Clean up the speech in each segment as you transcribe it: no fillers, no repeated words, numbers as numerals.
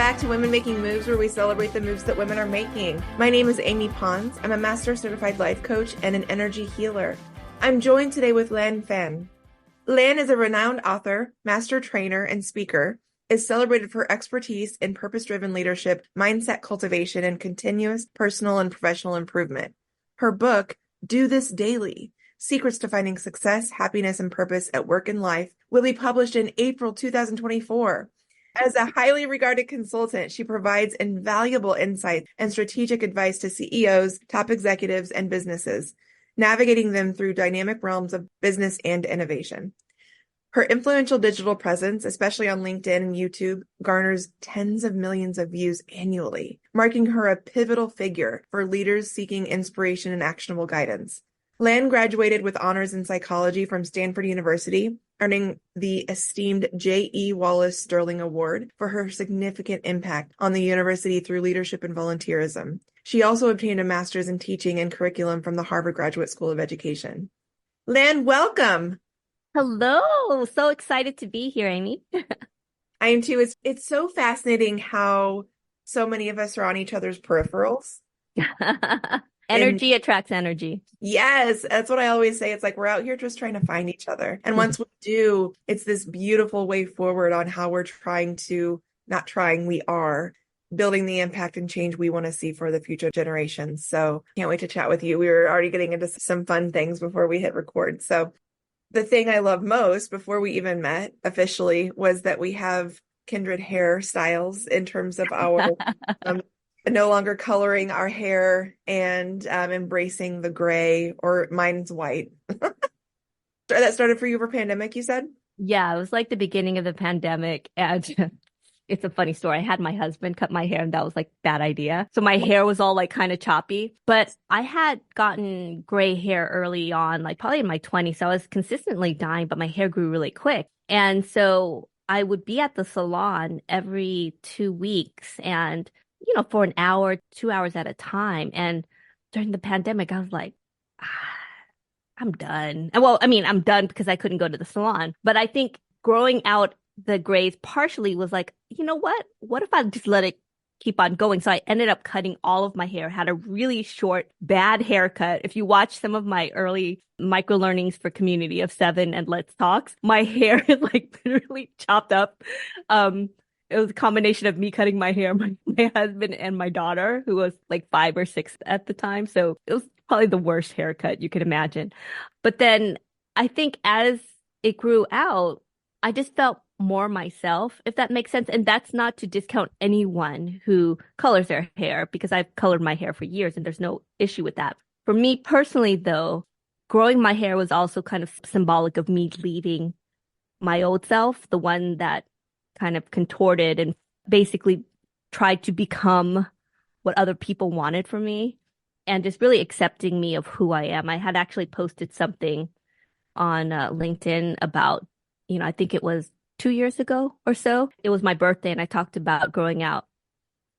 back to Women Making Moves, where we celebrate the moves that women are making. My name is Amy Pons. I'm a Master Certified Life Coach and an energy healer. I'm joined today with Lan Phan. Lan is a renowned author, master trainer, and speaker, is celebrated for expertise in purpose-driven leadership, mindset cultivation, and continuous personal and professional improvement. Her book, Do This Daily: Secrets to Finding Success, Happiness, and Purpose at Work and Life, will be published in April 2024. As a highly regarded consultant, she provides invaluable insight and strategic advice to CEOs, top executives, and businesses, navigating them through dynamic realms of business and innovation. Her influential digital presence, especially on LinkedIn and YouTube, garners tens of millions of views annually, marking her a pivotal figure for leaders seeking inspiration and actionable guidance. Lan graduated with honors in psychology from Stanford University, earning the esteemed J.E. Wallace Sterling Award for her significant impact on the university through leadership and volunteerism. She also obtained a master's in teaching and curriculum from the Harvard Graduate School of Education. Lan, welcome. Hello. So excited to be here, Amy. I am too. It's so fascinating how so many of us are on each other's peripherals. Energy attracts energy. Yes, that's what I always say. It's like we're out here just trying to find each other. And once we do, it's this beautiful way forward on how we're we are building the impact and change we want to see for the future generations. So can't wait to chat with you. We were already getting into some fun things before we hit record. So the thing I love most before we even met officially was that we have kindred hairstyles in terms of our no longer coloring our hair and embracing the gray, or mine's white. That started for you for pandemic, you said? Yeah, it was like the beginning of the pandemic. And it's a funny story. I had my husband cut my hair, and that was like bad idea. So my hair was all like kind of choppy, but I had gotten gray hair early on, like probably in my 20s. So I was consistently dyeing, but my hair grew really quick. And so I would be at the salon every 2 weeks and for an hour, 2 hours at a time. And during the pandemic, I was like, I'm done. Well, I mean, I'm done because I couldn't go to the salon. But I think growing out the grays partially was like, you know what? What if I just let it keep on going? So I ended up cutting all of my hair, had a really short, bad haircut. If you watch some of my early micro learnings for Community of 7 and Let's Talks, my hair is like literally chopped up. It was a combination of me cutting my hair, my husband, and my daughter, who was like 5 or 6 at the time. So it was probably the worst haircut you could imagine. But then I think as it grew out, I just felt more myself, if that makes sense. And that's not to discount anyone who colors their hair, because I've colored my hair for years and there's no issue with that. For me personally, though, growing my hair was also kind of symbolic of me leaving my old self, the one that kind of contorted and basically tried to become what other people wanted from me, and just really accepting me of who I am. I had actually posted something on LinkedIn about, I think it was 2 years ago or so. It was my birthday, and I talked about growing out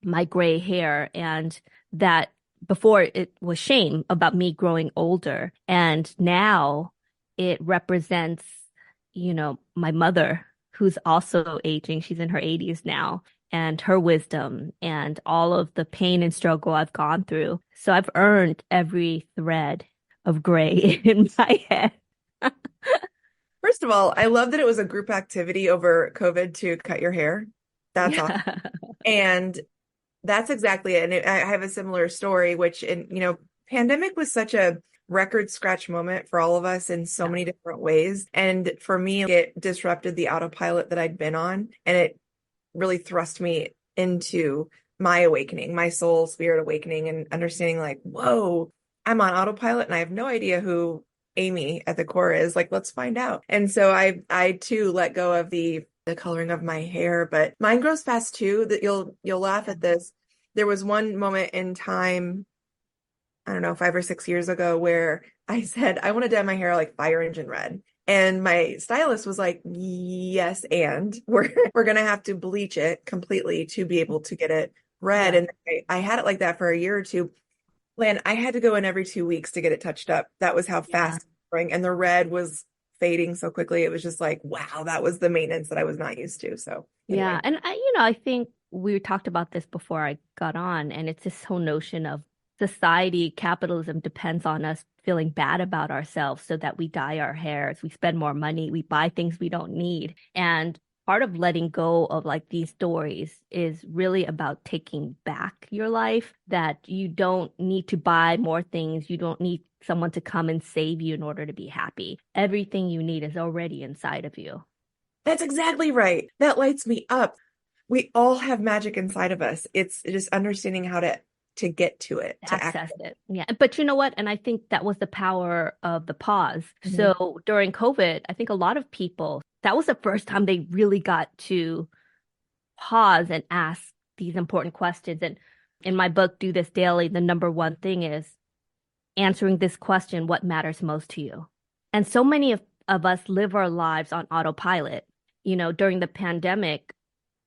my gray hair, and that before it was shame about me growing older. And now it represents, my mother, who's also aging. She's in her 80s now, and her wisdom and all of the pain and struggle I've gone through. So I've earned every thread of gray in my head. First of all, I love that it was a group activity over COVID to cut your hair. That's awesome. And that's exactly it. And I have a similar story, which, pandemic was such a record scratch moment for all of us in so many different ways. And for me, it disrupted the autopilot that I'd been on, and it really thrust me into my awakening, my soul spirit awakening, and understanding like, whoa, I'm on autopilot and I have no idea who Amy at the core is. Like, let's find out. And so I too let go of the coloring of my hair, but mine grows fast too. That you'll laugh at this. There was one moment in time, I don't know, 5 or 6 years ago, where I said, I want to dye my hair like fire engine red. And my stylist was like, yes, and we're going to have to bleach it completely to be able to get it red. Yeah. And I had it like that for a year or two. Lan, I had to go in every 2 weeks to get it touched up. That was how fast it was growing. And the red was fading so quickly. It was just like, wow, that was the maintenance that I was not used to. So anyway. Yeah. And I think we talked about this before I got on, and it's this whole notion of society, capitalism depends on us feeling bad about ourselves so that we dye our hairs, we spend more money, we buy things we don't need. And part of letting go of like these stories is really about taking back your life, that you don't need to buy more things. You don't need someone to come and save you in order to be happy. Everything you need is already inside of you. That's exactly right. That lights me up. We all have magic inside of us. It's just understanding how to get to it, to Access access it. Yeah. But you know what? And I think that was the power of the pause. it. Mhm. So during COVID, I think a lot of people, that was the first time they really got to pause and ask these important questions. And in my book, Do This Daily, the number one thing is answering this question, what matters most to you? And so many of us live our lives on autopilot. You know, during the pandemic,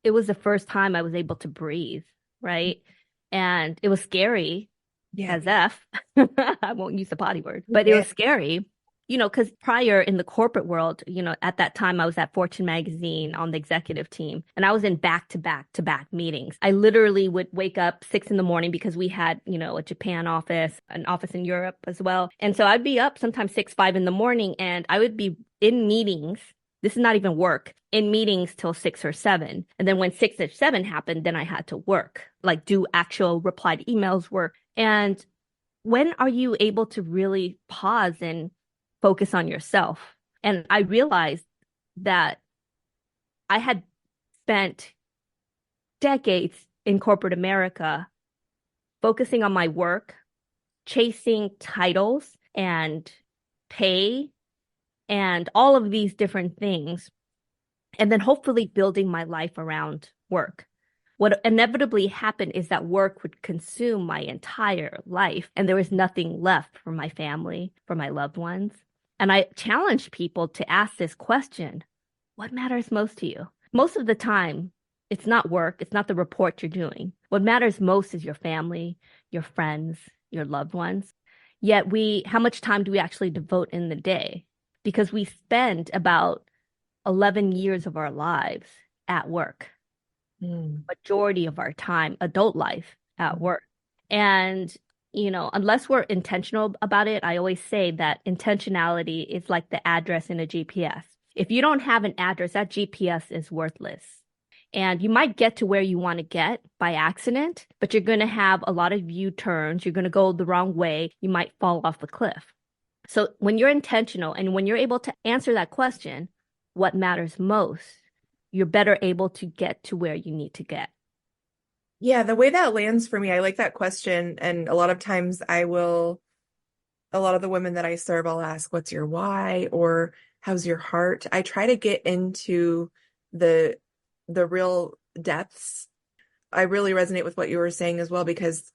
it was the first time I was able to breathe, right? And it was scary Yeah. as F. I won't use the potty word, but it Yeah. was scary, you know, because prior in the corporate world, you know, at that time I was at Fortune magazine on the executive team, and I was in back to back to back meetings. I literally would wake up 6 in the morning because we had, you know, a Japan office, an office in Europe as well. And so I'd be up sometimes 6, 5 in the morning, and I would be in meetings. This is not even work, in meetings till 6 or 7. And then when 6 or 7 happened, then I had to work, like do actual replied emails work. And when are you able to really pause and focus on yourself? And I realized that I had spent decades in corporate America focusing on my work, chasing titles and pay and all of these different things, and then hopefully building my life around work. What inevitably happened is that work would consume my entire life, and there was nothing left for my family, for my loved ones. And I challenge people to ask this question: what matters most to you? Most of the time, it's not work, it's not the report you're doing. What matters most is your family, your friends, your loved ones. Yet how much time do we actually devote in the day? Because we spend about 11 years of our lives at work. Majority of our time, adult life, at work. And, you know, unless we're intentional about it, I always say that intentionality is like the address in a GPS. If you don't have an address, that GPS is worthless. And you might get to where you want to get by accident, but you're going to have a lot of U-turns. You're going to go the wrong way. You might fall off the cliff. So when you're intentional and when you're able to answer that question, what matters most, you're better able to get to where you need to get. Yeah, the way that lands for me, I like that question. And a lot of times a lot of the women that I serve, I'll ask, what's your why? Or how's your heart? I try to get into the real depths. I really resonate with what you were saying as well, because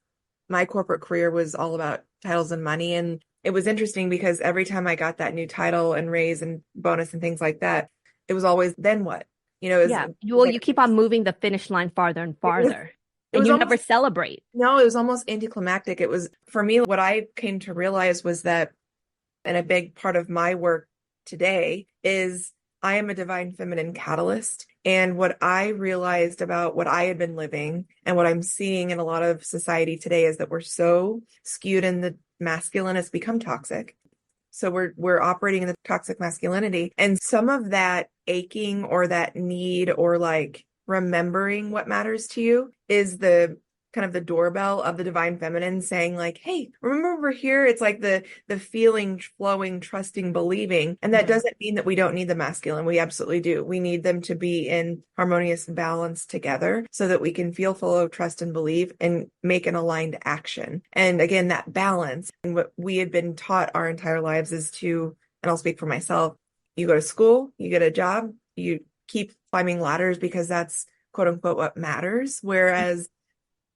my corporate career was all about titles and money. And it was interesting because every time I got that new title and raise and bonus and things like that, it was always, then what? You know, Yeah. Well, you keep on moving the finish line farther and farther, it and was you almost, never celebrate. no, it was almost anticlimactic. It was, for me, what I came to realize was that, and a big part of my work today is I am a divine feminine catalyst. And what I realized about what I had been living and what I'm seeing in a lot of society today is that we're so skewed in the masculine, it's become toxic. So we're operating in the toxic masculinity. And some of that aching or that need or like remembering what matters to you is the kind of the doorbell of the divine feminine saying like, hey, remember over here? It's like the feeling, flowing, trusting, believing. And that doesn't mean that we don't need the masculine. We absolutely do. We need them to be in harmonious balance together so that we can feel full of trust and believe and make an aligned action. And again, that balance, and what we had been taught our entire lives is to, and I'll speak for myself, you go to school, you get a job, you keep climbing ladders because that's quote unquote what matters. Whereas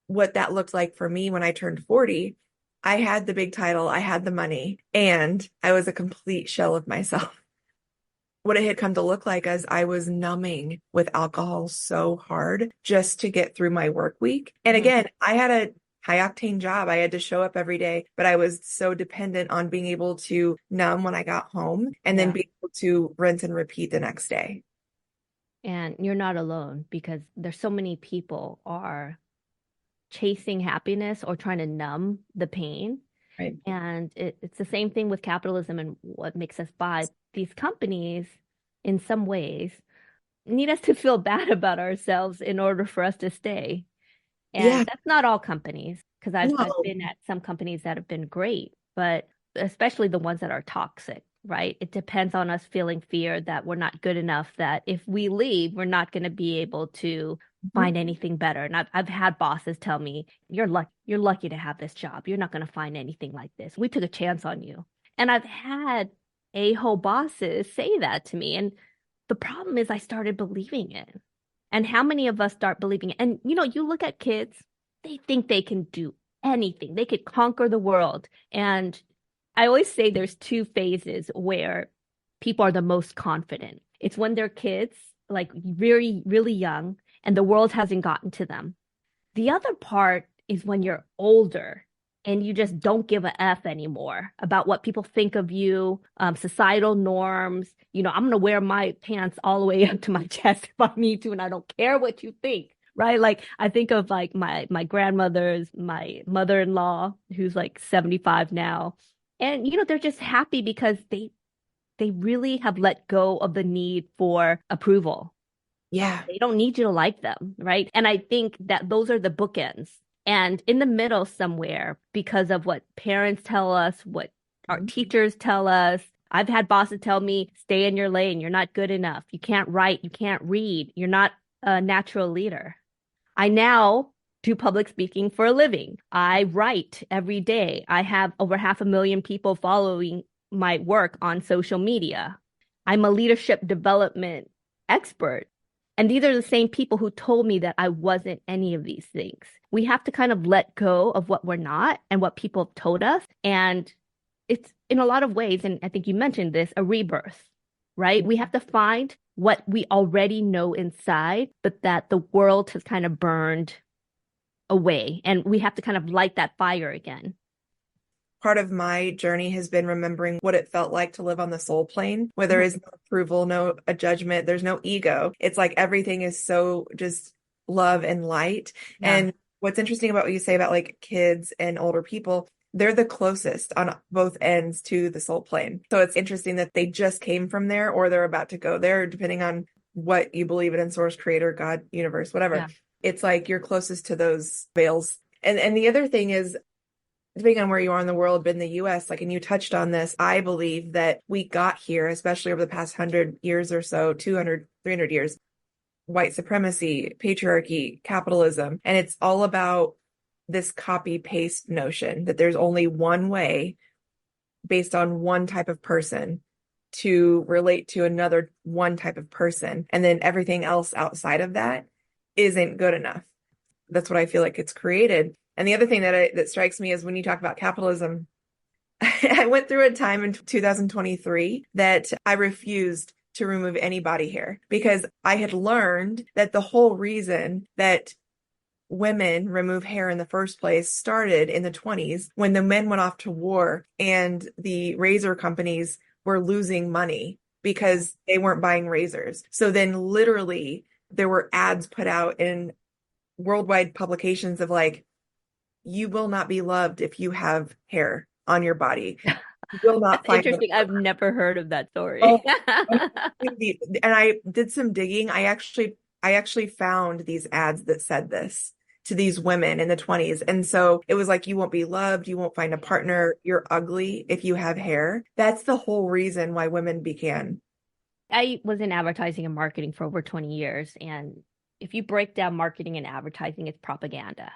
what that looked like for me when I turned 40, I had the big title, I had the money, and I was a complete shell of myself. What it had come to look like as I was numbing with alcohol so hard just to get through my work week. And again, I had a high octane job. I had to show up every day, but I was so dependent on being able to numb when I got home and then be able to rinse and repeat the next day. And you're not alone because there's so many people are chasing happiness or trying to numb the pain. Right. And it's the same thing with capitalism and what makes us buy. These companies, in some ways, need us to feel bad about ourselves in order for us to stay. And Yeah. that's not all companies, because I've No. been at some companies that have been great, but especially the ones that are toxic, right? It depends on us feeling fear that we're not good enough, that if we leave, we're not going to be able to Mhm. find anything better. And I've had bosses tell me, you're lucky to have this job. You're not going to find anything like this. We took a chance on you. And I've had a-hole bosses say that to me. And the problem is I started believing it. And how many of us start believing it? And you look at kids, they think they can do anything. They could conquer the world. And I always say there's two phases where people are the most confident. It's when they're kids, like very, really young, and the world hasn't gotten to them. The other part is when you're older and you just don't give a F anymore about what people think of you, societal norms. I'm going to wear my pants all the way up to my chest if I need to, and I don't care what you think. Right. Like I think of like my grandmother's, my mother-in-law, who's like 75 now. And they're just happy because they really have let go of the need for approval. Yeah. They don't need you to like them, right? And I think that those are the bookends. And in the middle somewhere, because of what parents tell us, what our Mhm. teachers tell us, I've had bosses tell me, stay in your lane. You're not good enough. You can't write. You can't read. You're not a natural leader. I now do public speaking for a living. I write every day. I have over 500,000 people following my work on social media. I'm a leadership development expert. And these are the same people who told me that I wasn't any of these things. We have to kind of let go of what we're not and what people have told us. And it's in a lot of ways, and I think you mentioned this, a rebirth, right? We have to find what we already know inside, but that the world has kind of burned away. And we have to kind of light that fire again. Part of my journey has been remembering what it felt like to live on the soul plane, where there is no approval, no a judgment, there's no ego. It's like everything is so just love and light. Yeah. And what's interesting about what you say about like kids and older people, they're the closest on both ends to the soul plane. So it's interesting that they just came from there or they're about to go there, depending on what you believe in source, creator, God, universe, whatever. Yeah. It's like you're closest to those veils. And the other thing is, depending on where you are in the world, but in the US, like, and you touched on this, I believe that we got here, especially over the past 100 years or so, 200, 300 years, white supremacy, patriarchy, capitalism. And it's all about this copy paste notion that there's only one way based on one type of person to relate to another one type of person. And then everything else outside of that isn't good enough. That's what I feel like it's created. And the other thing that strikes me is when you talk about capitalism, I went through a time in 2023 that I refused to remove any body hair because I had learned that the whole reason that women remove hair in the first place started in the 20s when the men went off to war and the razor companies were losing money because they weren't buying razors. So then literally there were ads put out in worldwide publications of like, you will not be loved if you have hair on your body. You will not That's find the interesting. I've never heard of that story. oh, and I did some digging. I actually found these ads that said this to these women in the 20s. And so it was like, you won't be loved, you won't find a partner, you're ugly if you have hair. That's the whole reason why women began. I was in advertising and marketing for over 20 years. And if you break down marketing and advertising, it's propaganda,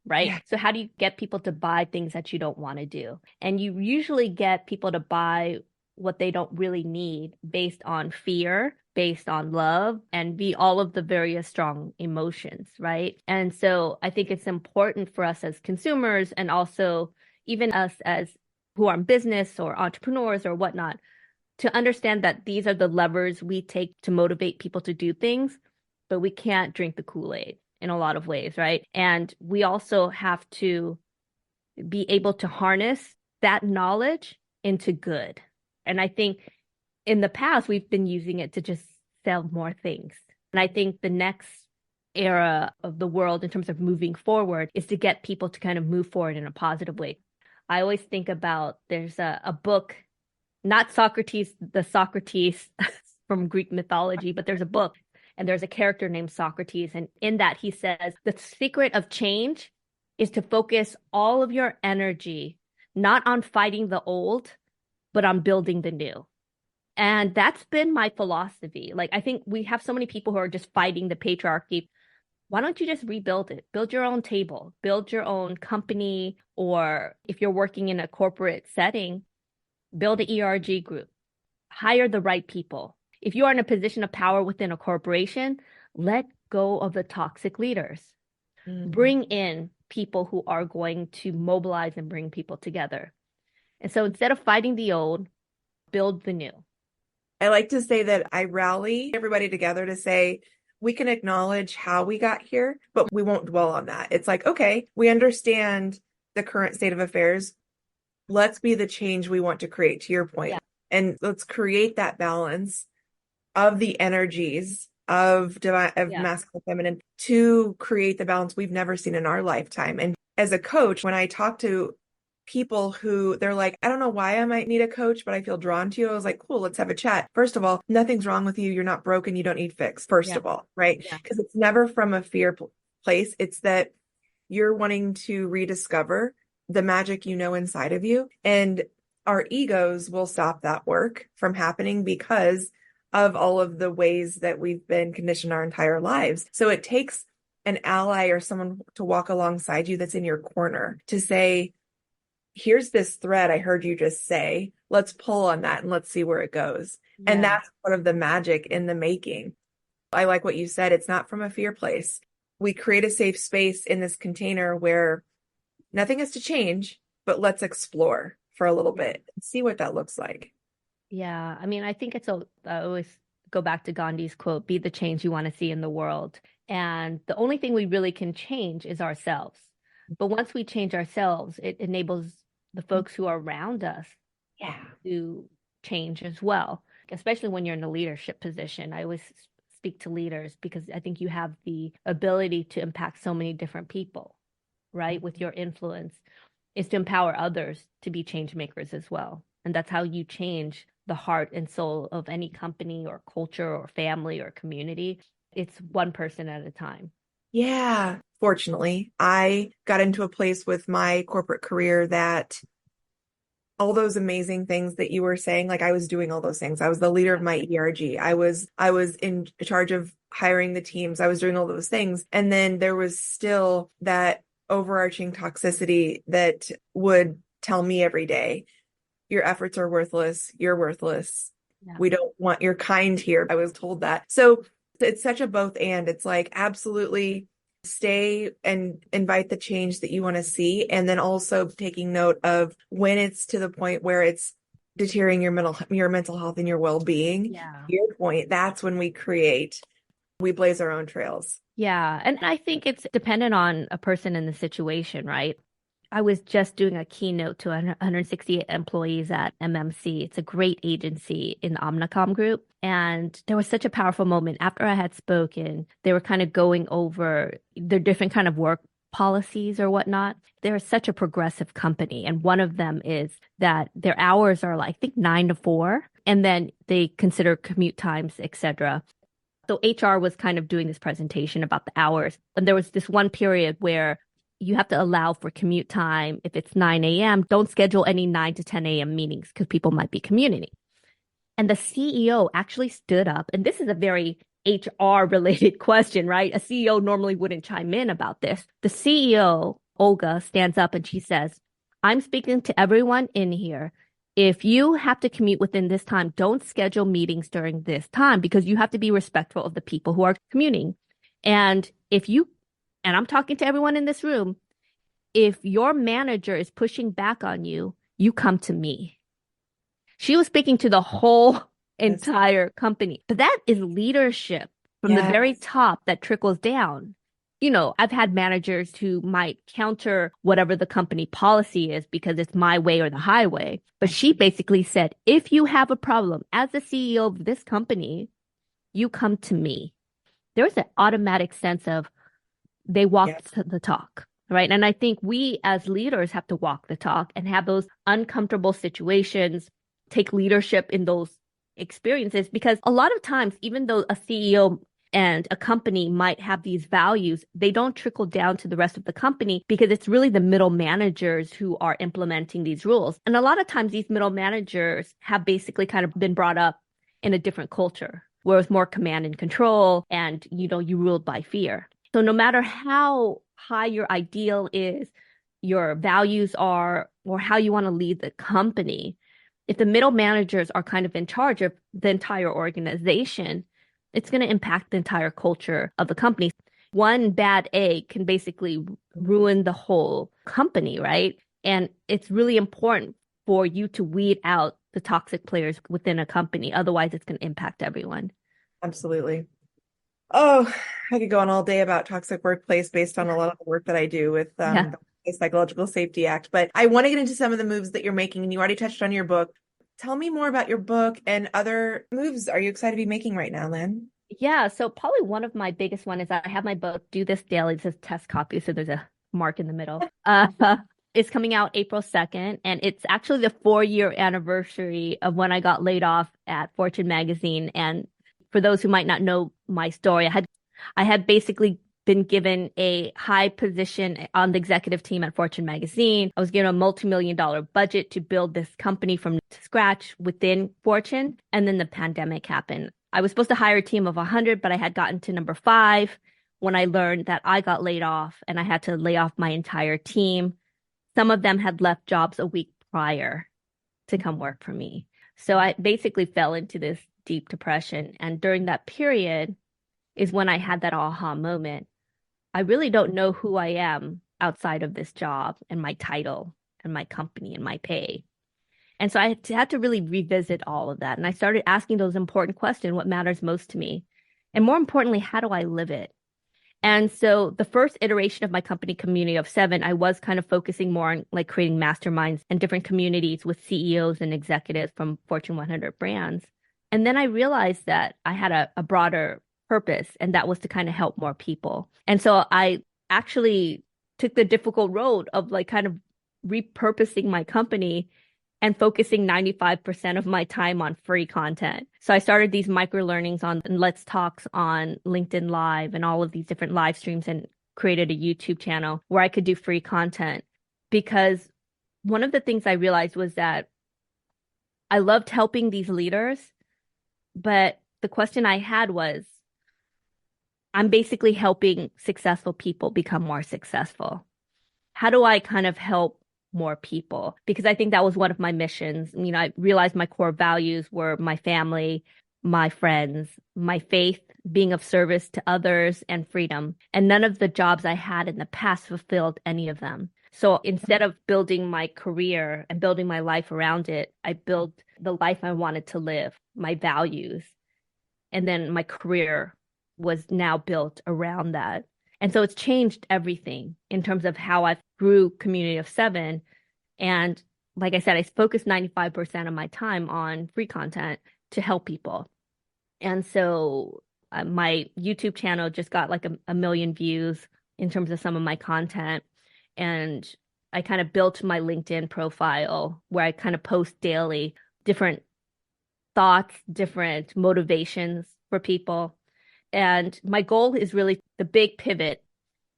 right? Yeah. So how do you get people to buy things that you don't want to do? And you usually get people to buy what they don't really need based on fear, based on love, and be all of the various strong emotions, right? And so I think it's important for us as consumers and also even us as who are in business or entrepreneurs or whatnot to understand that these are the levers we take to motivate people to do things, but we can't drink the Kool-Aid in a lot of ways, right? And we also have to be able to harness that knowledge into good. And I think in the past, we've been using it to just sell more things. And I think the next era of the world in terms of moving forward is to get people to kind of move forward in a positive way. I always think about there's a book, not Socrates, the Socrates from Greek mythology, but there's a book and there's a character named Socrates. And in that, he says the secret of change is to focus all of your energy not on fighting the old, but on building the new. And that's been my philosophy. Like, I think we have so many people who are just fighting the patriarchy. Why don't you just rebuild it? Build your own table, build your own company, or if you're working in a corporate setting, build an ERG group, hire the right people. If you are in a position of power within a corporation, let go of the toxic leaders. Bring in people who are going to mobilize and bring people together. And so instead of fighting the old, build the new. I like to say that I rally everybody together to say, we can acknowledge how we got here, but we won't dwell on that. It's like, okay, we understand the current state of affairs. Let's be the change we want to create, to your point. Yeah. And let's create that balance of the energies of divine, of masculine, feminine, to create the balance we've never seen in our lifetime. And as a coach, when I talk to people who they're like, I don't know why I might need a coach, but I feel drawn to you. I was like, cool, let's have a chat. First of all, nothing's wrong with you. You're not broken. You don't need fixed. First of all, right? Because it's never from a fear place. It's that you're wanting to rediscover the magic you know inside of you. And our egos will stop that work from happening because of all of the ways that we've been conditioned our entire lives. So it takes an ally or someone to walk alongside you that's in your corner to say, here's this thread I heard you just say. Let's pull on that and let's see where it goes. Yeah. And that's part of the magic in the making. I like what you said. It's not from a fear place. We create a safe space in this container where nothing is to change, but let's explore for a little bit and see what that looks like. Yeah. I mean, I think I always go back to Gandhi's quote, be the change you want to see in the world. And the only thing we really can change is ourselves. But once we change ourselves, it enables the folks who are around us to change as well, especially when you're in a leadership position. I always speak to leaders because I think you have the ability to impact so many different people, right? With your influence is to empower others to be change makers as well. And that's how you change the heart and soul of any company or culture or family or community. It's one person at a time. Yeah. Fortunately, I got into a place with my corporate career that all those amazing things that you were saying, like I was doing all those things. I was the leader of my ERG. I was in charge of hiring the teams. I was doing all those things. And then there was still that overarching toxicity that would tell me every day, your efforts are worthless. You're worthless. Yeah. We don't want your kind here. I was told that. So it's such a both and. It's like, absolutely stay and invite the change that you want to see. And then also taking note of when it's to the point where it's deteriorating your mental health and your well-being. Yeah. Your point, that's when we blaze our own trails. Yeah. And I think it's dependent on a person in the situation, right? I was just doing a keynote to 168 employees at MMC. It's a great agency in the Omnicom group. And there was such a powerful moment after I had spoken. They were kind of going over their different kind of work policies or whatnot. They're such a progressive company. And one of them is that their hours are like, I think 9 to 4. And then they consider commute times, etc. So HR was kind of doing this presentation about the hours. And there was this one period where you have to allow for commute time. If it's 9 a.m., don't schedule any 9 to 10 a.m. meetings because people might be commuting. And the CEO actually stood up, and this is a very HR related question, right? A CEO normally wouldn't chime in about this. The CEO, Olga, stands up and she says, I'm speaking to everyone in here. If you have to commute within this time, don't schedule meetings during this time because you have to be respectful of the people who are commuting. And and I'm talking to everyone in this room, if your manager is pushing back on you, you come to me. She was speaking to the whole entire company. But that is leadership from the very top that trickles down. You know, I've had managers who might counter whatever the company policy is because it's my way or the highway. But she basically said, if you have a problem as the CEO of this company, you come to me. there's an automatic sense of they Yeah, walked the talk, right? And I think we as leaders have to walk the talk and have those uncomfortable situations, take leadership in those experiences, because a lot of times, even though a CEO and a company might have these values, they don't trickle down to the rest of the company because it's really the middle managers who are implementing these rules. And a lot of times these middle managers have basically kind of been brought up in a different culture where it's more command and control and, you ruled by fear. So no matter how high your ideal is, your values are, or how you want to lead the company, if the middle managers are kind of in charge of the entire organization, it's going to impact the entire culture of the company. One bad egg can basically ruin the whole company, right? And it's really important for you to weed out the toxic players within a company. Otherwise, it's going to impact everyone. absolutely. Oh, I could go on all day about toxic workplace based on a lot of the work that I do with Yeah. the Psychological Safety Act. But I want to get into some of the moves that you're making, and you already touched on your book. Tell me more about your book and other moves are you excited to be making right now, Lan? Yeah, so probably one of my biggest one is I have my book, Do This Daily. This is test copy, so there's a mark in the middle. It's coming out April 2nd, and it's actually the 4-year anniversary of when I got laid off at Fortune magazine. And for those who might not know my story, I had basically been given a high position on the executive team at Fortune magazine. I was given a multi-million-dollar budget to build this company from scratch within Fortune, and then the pandemic happened. I was supposed to hire a team of 100, but I had gotten to number 5 when I learned that I got laid off and I had to lay off my entire team. Some of them had left jobs a week prior to come work for me. So I basically fell into this deep depression. And during that period is when I had that aha moment. I really don't know who I am outside of this job and my title and my company and my pay. And so I had to really revisit all of that. And I started asking those important questions, what matters most to me? And more importantly, how do I live it? And so the first iteration of my company community of 7, I was kind of focusing more on like creating masterminds and different communities with CEOs and executives from Fortune 100 brands. And then I realized that I had a broader purpose, and that was to kind of help more people. And so I actually took the difficult road of like kind of repurposing my company and focusing 95% of my time on free content. So I started these micro learnings on Let's Talks on LinkedIn Live and all of these different live streams, and created a YouTube channel where I could do free content. Because one of the things I realized was that I loved helping these leaders, but the question I had was, I'm basically helping successful people become more successful. How do I kind of help more people? Because I think that was one of my missions. I realized my core values were my family, my friends, my faith, being of service to others, and freedom. And none of the jobs I had in the past fulfilled any of them. So instead of building my career and building my life around it, I built the life I wanted to live, my values. And then my career was now built around that. And so it's changed everything in terms of how I grew Community of 7. And like I said, I focused 95% of my time on free content to help people. And so my YouTube channel just got like a million views in terms of some of my content. And I kind of built my LinkedIn profile where I kind of post daily different thoughts, different motivations for people. And my goal is really the big pivot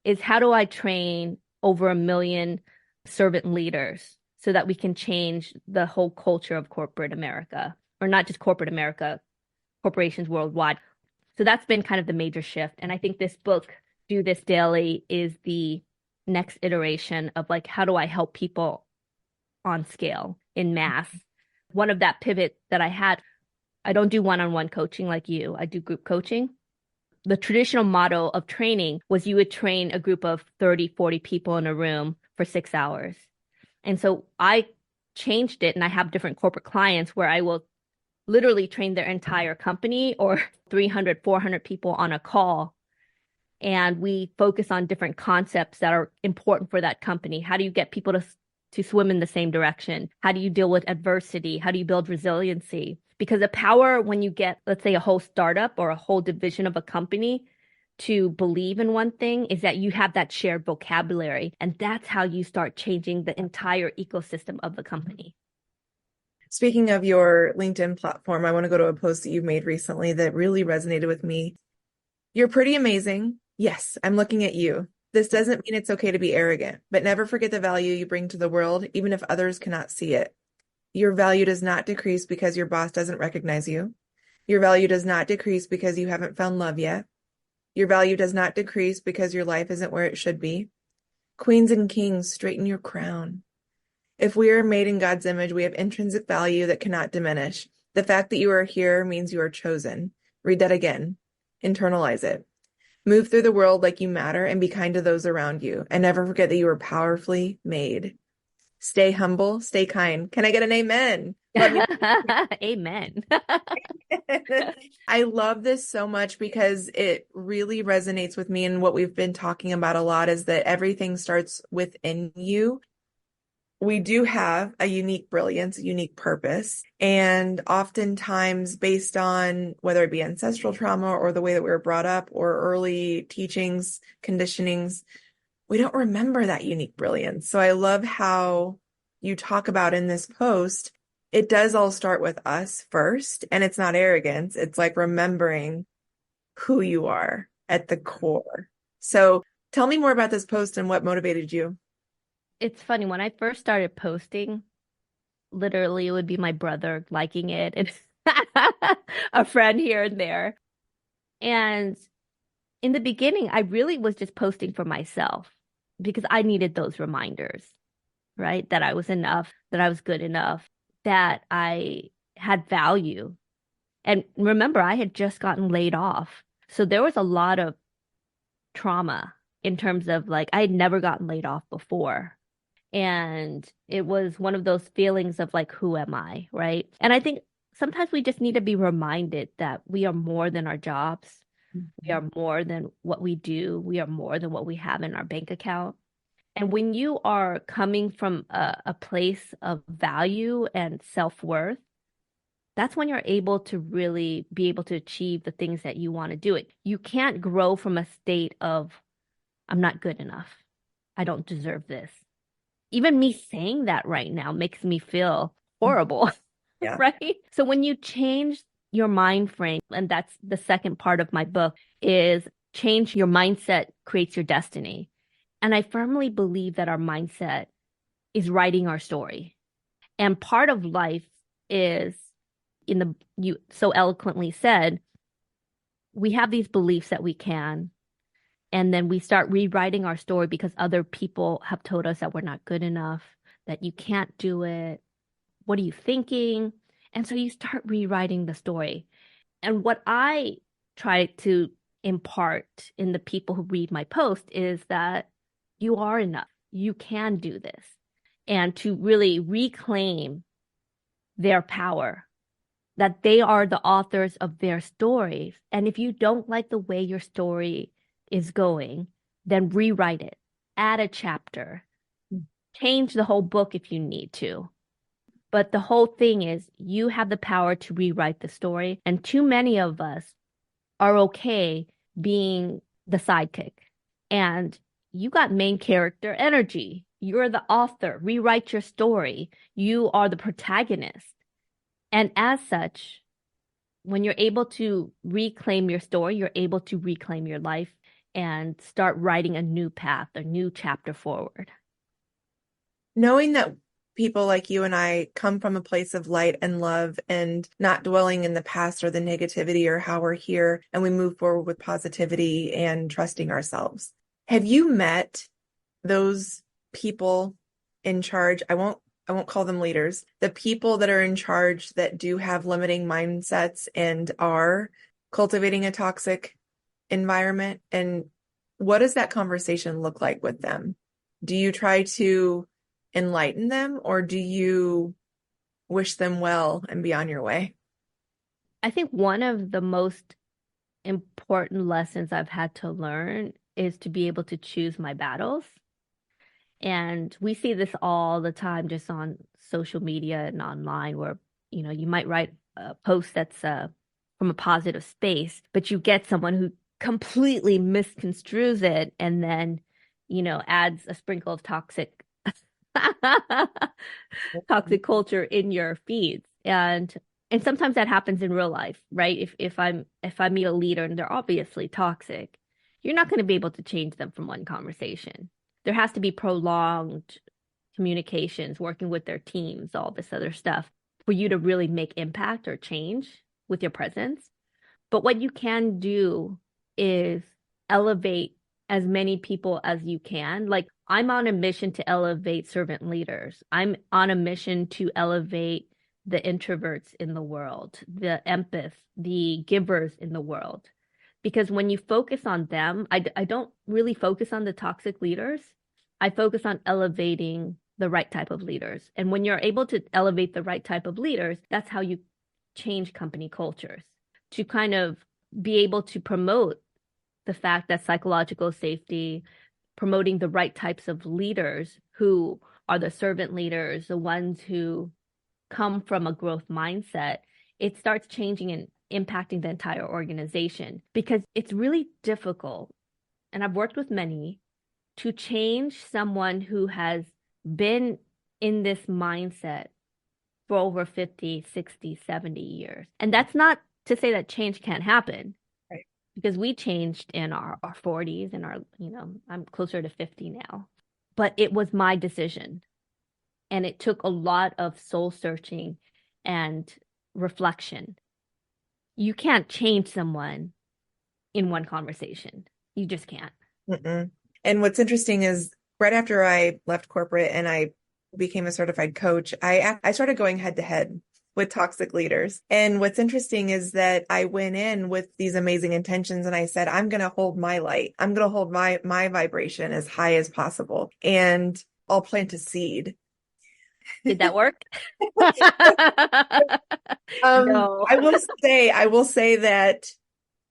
is how do I train over 1 million servant leaders so that we can change the whole culture of corporate America, or not just corporate America, corporations worldwide. So that's been kind of the major shift. And I think this book, Do This Daily, is the next iteration of like, how do I help people on scale in mass? One of that pivot that I had, I don't do one-on-one coaching like you. I do group coaching. The traditional model of training was you would train a group of 30, 40 people in a room for 6 hours. And so I changed it, and I have different corporate clients where I will literally train their entire company or 300, 400 people on a call. And we focus on different concepts that are important for that company. How do you get people to swim in the same direction? How do you deal with adversity? How do you build resiliency? Because the power when you get, let's say, a whole startup or a whole division of a company to believe in one thing is that you have that shared vocabulary, and that's how you start changing the entire ecosystem of the company. Speaking of your LinkedIn platform, I want to go to a post that you've made recently that really resonated with me. You're pretty amazing. Yes, I'm looking at you. This doesn't mean it's okay to be arrogant, but never forget the value you bring to the world, even if others cannot see it. Your value does not decrease because your boss doesn't recognize you. Your value does not decrease because you haven't found love yet. Your value does not decrease because your life isn't where it should be. Queens and kings, straighten your crown. If we are made in God's image, we have intrinsic value that cannot diminish. The fact that you are here means you are chosen. Read that again. Internalize it. Move through the world like you matter and be kind to those around you. And never forget that you are powerfully made. Stay humble, stay kind. Can I get an amen? Let me. Amen. I love this so much because it really resonates with me. And what we've been talking about a lot is that everything starts within you. We do have a unique brilliance, a unique purpose, and oftentimes based on whether it be ancestral trauma or the way that we were brought up or early teachings, conditionings, we don't remember that unique brilliance. So I love how you talk about in this post, it does all start with us first, and it's not arrogance. It's like remembering who you are at the core. So tell me more about this post and what motivated you. It's funny, when I first started posting, literally it would be my brother liking it and a friend here and there. And in the beginning, I really was just posting for myself because I needed those reminders, right? That I was enough, that I was good enough, that I had value. And remember, I had just gotten laid off. So there was a lot of trauma in terms of like, I had never gotten laid off before. And it was one of those feelings of like, who am I? Right. And I think sometimes we just need to be reminded that we are more than our jobs. We are more than what we do. We are more than what we have in our bank account. And when you are coming from a place of value and self-worth, that's when you're able to really be able to achieve the things that you want to do. It. You can't grow from a state of, I'm not good enough. I don't deserve this. Even me saying that right now makes me feel horrible, Yeah. right? So when you change your mind frame, and that's the second part of my book, is change your mindset creates your destiny. And I firmly believe that our mindset is writing our story. And part of life is you so eloquently said, we have these beliefs that we can, and then we start rewriting our story because other people have told us that we're not good enough, that you can't do it. What are you thinking? And so you start rewriting the story. And what I try to impart in the people who read my post is that you are enough. You can do this. And to really reclaim their power, that they are the authors of their stories. And if you don't like the way your story is going, then rewrite it, add a chapter, change the whole book if you need to. But the whole thing is you have the power to rewrite the story. And too many of us are okay being the sidekick. And you got main character energy. You're the author. Rewrite your story. You are the protagonist. And as such, when you're able to reclaim your story, you're able to reclaim your life and start writing a new path, a new chapter forward. Knowing that people like you and I come from a place of light and love and not dwelling in the past or the negativity or how we're here, and we move forward with positivity and trusting ourselves. Have you met those people in charge? I won't call them leaders. The people that are in charge that do have limiting mindsets and are cultivating a toxic environment, and what does that conversation look like with them? Do you try to enlighten them, or do you wish them well and be on your way? I think one of the most important lessons I've had to learn is to be able to choose my battles. And we see this all the time just on social media and online where, you might write a post that's from a positive space, but you get someone who completely misconstrues it and then, adds a sprinkle of toxic culture in your feeds. And sometimes that happens in real life, right? If I meet a leader and they're obviously toxic, you're not going to be able to change them from one conversation. There has to be prolonged communications, working with their teams, all this other stuff for you to really make impact or change with your presence. But what you can do is elevate as many people as you can. Like, I'm on a mission to elevate servant leaders. I'm on a mission to elevate the introverts in the world, the empaths, the givers in the world. Because when you focus on them, I don't really focus on the toxic leaders. I focus on elevating the right type of leaders. And when you're able to elevate the right type of leaders, that's how you change company cultures, to kind of be able to promote the fact that psychological safety, promoting the right types of leaders who are the servant leaders, the ones who come from a growth mindset, it starts changing and impacting the entire organization, because it's really difficult. And I've worked with many to change someone who has been in this mindset for over 50, 60, 70 years. And that's not to say that change can't happen. Right. Because we changed in our 40s and I'm closer to 50 now. But it was my decision. And it took a lot of soul searching and reflection. You can't change someone in one conversation. You just can't. Mm-mm. And what's interesting is right after I left corporate and I became a certified coach, I started going head to head with toxic leaders. And what's interesting is that I went in with these amazing intentions and I said, I'm going to hold my light. I'm going to hold my vibration as high as possible. And I'll plant a seed. Did that work? No. I will say that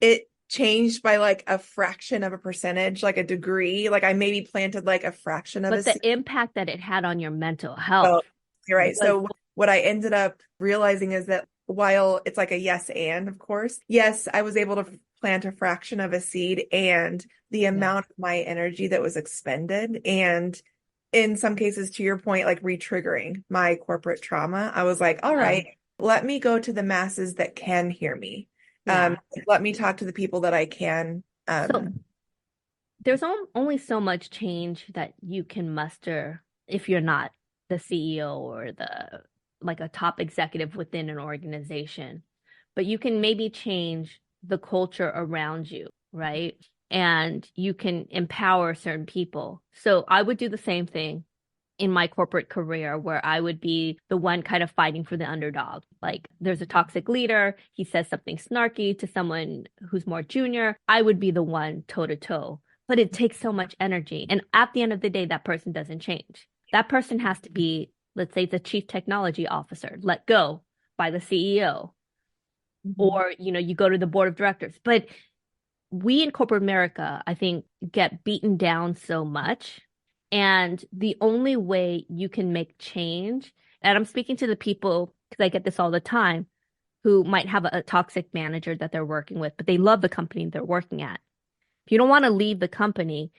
it changed by like a fraction of a percentage, like a degree. Like I maybe planted like a fraction of but a the seed. impact that it had on your mental health. Oh, you're right. So what I ended up realizing is that while it's like a yes and, of course, yes, I was able to plant a fraction of a seed, and the amount of my energy that was expended, and in some cases, to your point, like re-triggering my corporate trauma, I was like, all right, let me go to the masses that can hear me. Let me talk to the people that I can. So there's only so much change that you can muster if you're not the CEO or like a top executive within an organization. But you can maybe change the culture around you, right? And you can empower certain people. So I would do the same thing in my corporate career, where I would be the one kind of fighting for the underdog. Like, there's a toxic leader, he says something snarky to someone who's more junior, I would be the one toe to toe. But it takes so much energy. And at the end of the day, that person doesn't change. That person has to be, let's say, the chief technology officer, let go by the CEO. Mm-hmm. Or, you go to the board of directors. But we in corporate America, I think, get beaten down so much. And the only way you can make change, and I'm speaking to the people, because I get this all the time, who might have a toxic manager that they're working with, but they love the company they're working at. If you don't want to leave the company,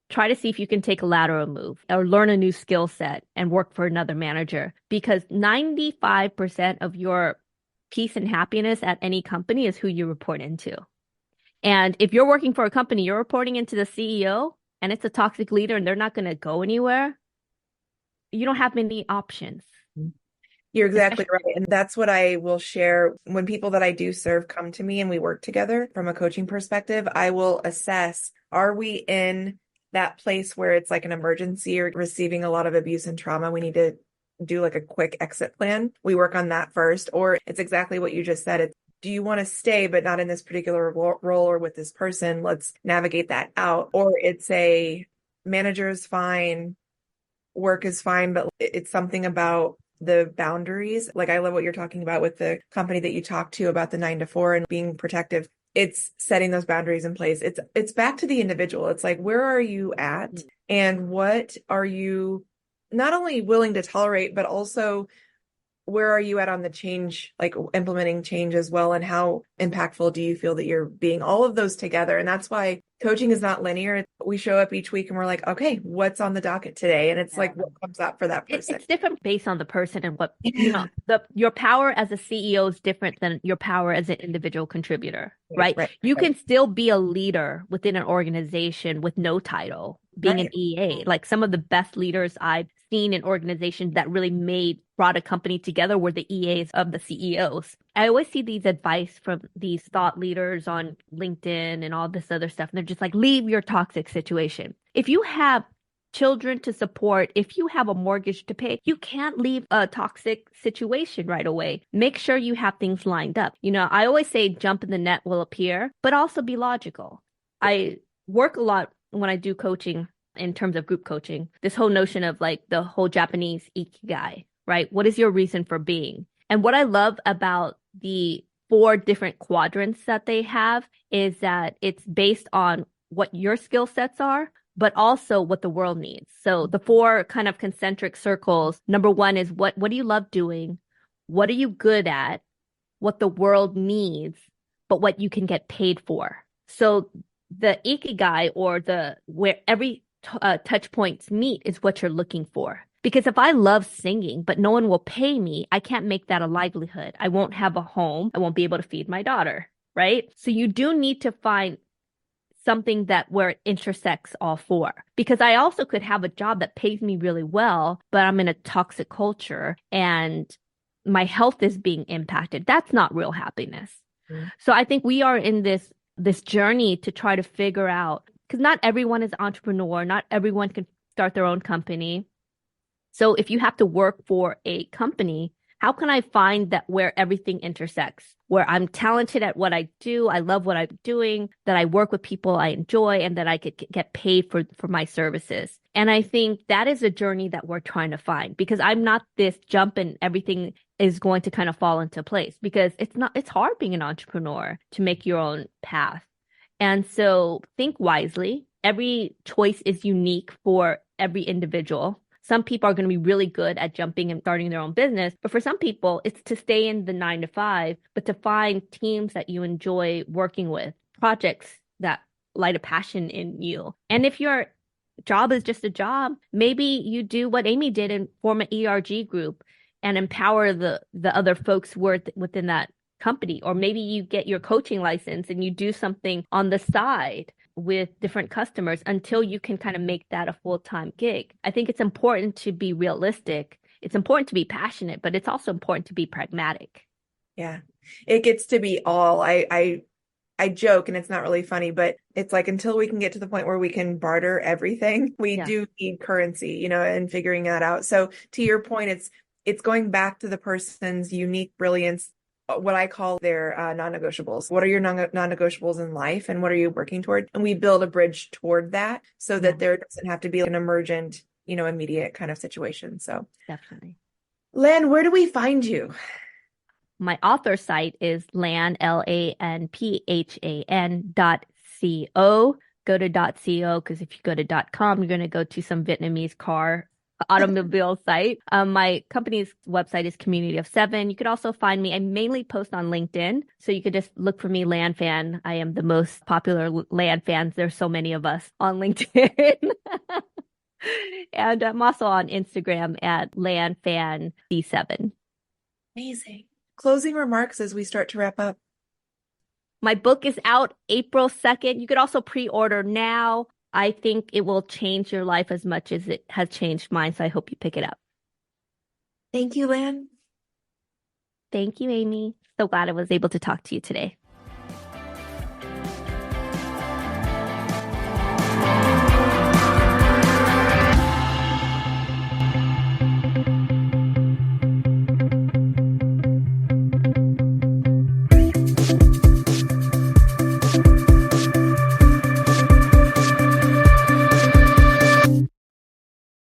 try to see if you can take a lateral move or learn a new skill set and work for another manager, because 95% of your peace and happiness at any company is who you report into. And if you're working for a company, you're reporting into the CEO, and it's a toxic leader and they're not going to go anywhere, you don't have many options. You're exactly right. And that's what I will share when people that I do serve come to me and we work together from a coaching perspective. I will assess, are we in that place where it's like an emergency or receiving a lot of abuse and trauma? We need to do like a quick exit plan. We work on that first. Or it's exactly what you just said. It's, do you want to stay, but not in this particular role or with this person? Let's navigate that out. Or it's a manager is fine, work is fine, but it's something about the boundaries. Like, I love what you're talking about with the company that you talked to about the 9 to 4 and being protective. It's setting those boundaries in place. It's back to the individual. It's like, where are you at? And what are you not only willing to tolerate, but also where are you at on the change, like implementing change as well? And how impactful do you feel that you're being all of those together? And that's why coaching is not linear. We show up each week and we're like, okay, what's on the docket today? And it's like, what comes up for that person? It's different based on the person and what, your power as a CEO is different than your power as an individual contributor, right? You can still be a leader within an organization with no title, being an EA. Like some of the best leaders I've seen in organizations that really brought a company together were the EAs of the CEOs. I always see these advice from these thought leaders on LinkedIn and all this other stuff. And they're just like, leave your toxic situation. If you have children to support, if you have a mortgage to pay, you can't leave a toxic situation right away. Make sure you have things lined up. I always say jump in the net will appear, but also be logical. I work a lot when I do coaching in terms of group coaching, this whole notion of like the whole Japanese ikigai, right? What is your reason for being? And what I love about the 4 different quadrants that they have is that it's based on what your skill sets are, but also what the world needs. So the 4 kind of concentric circles, number 1 is what do you love doing? What are you good at? What the world needs, but what you can get paid for. So the ikigai, or where every touch points meet, is what you're looking for. Because if I love singing, but no one will pay me, I can't make that a livelihood. I won't have a home. I won't be able to feed my daughter, right? So you do need to find something where it intersects all 4. Because I also could have a job that pays me really well, but I'm in a toxic culture and my health is being impacted. That's not real happiness. Mm-hmm. So I think we are in this journey to try to figure out, because not everyone is an entrepreneur, not everyone can start their own company. So if you have to work for a company, how can I find that where everything intersects, where I'm talented at what I do, I love what I'm doing, that I work with people I enjoy, and that I could get paid for my services. And I think that is a journey that we're trying to find, because I'm not this jump and everything is going to kind of fall into place, because it's hard being an entrepreneur to make your own path. And so think wisely. Every choice is unique for every individual. Some people are going to be really good at jumping and starting their own business. But for some people, it's to stay in the 9 to 5, but to find teams that you enjoy working with, projects that light a passion in you. And if your job is just a job, maybe you do what Amy did and form an ERG group and empower the other folks within that company. Or maybe you get your coaching license and you do something on the side with different customers until you can kind of make that a full-time gig. I think it's important to be realistic. It's important to be passionate, but it's also important to be pragmatic. Yeah, it gets to be all. I joke, and it's not really funny, but it's like until we can get to the point where we can barter everything, we do need currency, and figuring that out. So to your point, it's going back to the person's unique brilliance, what I call their non-negotiables. What are your non-negotiables in life, and what are you working toward? And we build a bridge toward that so that there doesn't have to be an emergent, immediate kind of situation. So definitely. Lan, where do we find you? My author site is lanphan.co. Go to .co, because if you go to .com, you're going to go to some Vietnamese automobile site. My company's website is Community of 7. You could also find me. I mainly post on LinkedIn, so you could just look for me, Lan Phan. I am the most popular Lan fans. There's so many of us on LinkedIn. And I'm also on Instagram at Lan Phan D7. Amazing. Closing remarks as we start to wrap up. My book is out April 2nd. You could also pre-order now. I think it will change your life as much as it has changed mine, so I hope you pick it up. Thank you, Lan. Thank you, Amy. So glad I was able to talk to you today.